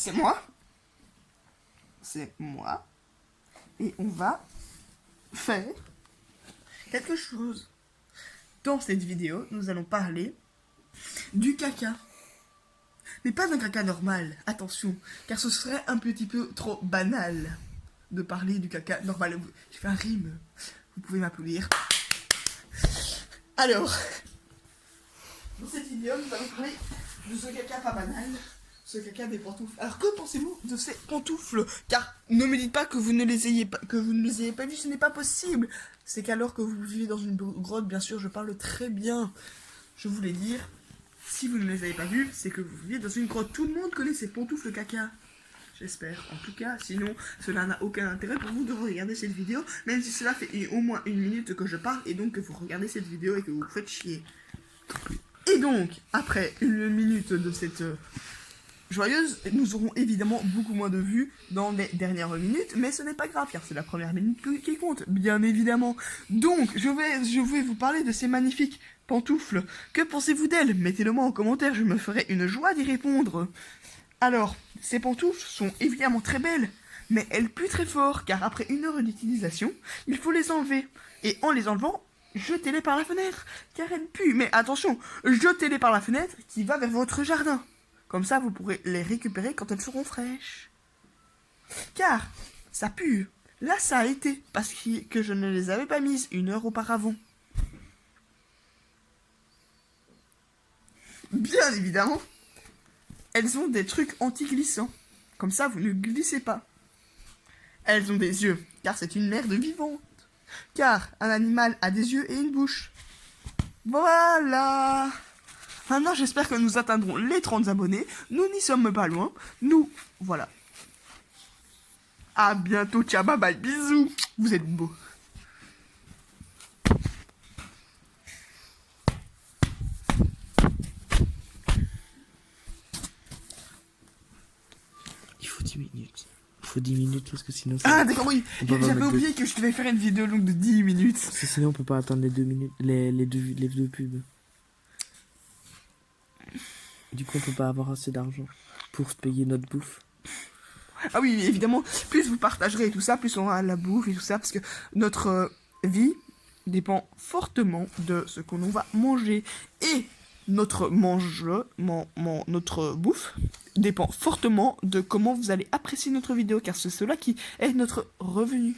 c'est moi. C'est moi. Et on va faire quelque chose. Dans cette vidéo, nous allons parler du caca. Mais pas d'un caca normal, attention, car ce serait un petit peu trop banal de parler du caca normal. J'ai fait un rime, vous pouvez m'applaudir. Alors, dans cette vidéo, nous allons parler de ce caca pas banal, ce caca des pantoufles. Alors, que pensez-vous de ces pantoufles? Car ne me dites pas que vous ne les ayez pas, vues, ce n'est pas possible. C'est qu'alors que vous vivez dans une grotte, bien sûr, je parle très bien. Je voulais dire, si vous ne les avez pas vues, c'est que vous vivez dans une grotte. Tout le monde connaît ces pantoufles caca. J'espère, en tout cas, sinon cela n'a aucun intérêt pour vous de regarder cette vidéo, même si cela fait au moins 1 minute que je parle, et donc que vous regardez cette vidéo et que vous vous faites chier. Et donc, après 1 minute de cette joyeuse, nous aurons évidemment beaucoup moins de vues dans les dernières minutes, mais ce n'est pas grave, car c'est la première minute qui compte, bien évidemment. Donc, je vais vous parler de ces magnifiques pantoufles. Que pensez-vous d'elles? Mettez-le moi en commentaire, je me ferai une joie d'y répondre. Alors, ces pantoufles sont évidemment très belles, mais elles puent très fort, car après 1 heure d'utilisation, il faut les enlever. Et en les enlevant, jetez-les par la fenêtre, car elles puent. Mais attention, jetez-les par la fenêtre qui va vers votre jardin. Comme ça, vous pourrez les récupérer quand elles seront fraîches. Car, ça pue. Là, ça a été, parce que je ne les avais pas mises 1 heure auparavant. Bien évidemment, elles ont des trucs anti-glissants. Comme ça, vous ne glissez pas. Elles ont des yeux, car c'est une merde vivante. Car un animal a des yeux et une bouche. Voilà. Maintenant, j'espère que nous atteindrons les 30 abonnés. Nous n'y sommes pas loin. Nous, voilà. À bientôt, ciao, bye bye, bisous. Vous êtes beaux. Il faut 10 minutes. Il faut 10 minutes parce que sinon... Ah d'accord, oui. J'avais oublié que je devais faire une vidéo longue de 10 minutes. Parce que sinon on peut pas attendre les 2 minutes, les deux pubs. Du coup on peut pas avoir assez d'argent pour se payer notre bouffe. Ah oui, évidemment, plus vous partagerez tout ça, plus on aura la bouffe et tout ça, parce que notre vie dépend fortement de ce que l'on va manger. Et notre notre bouffe dépend fortement de comment vous allez apprécier notre vidéo, car c'est cela qui est notre revenu.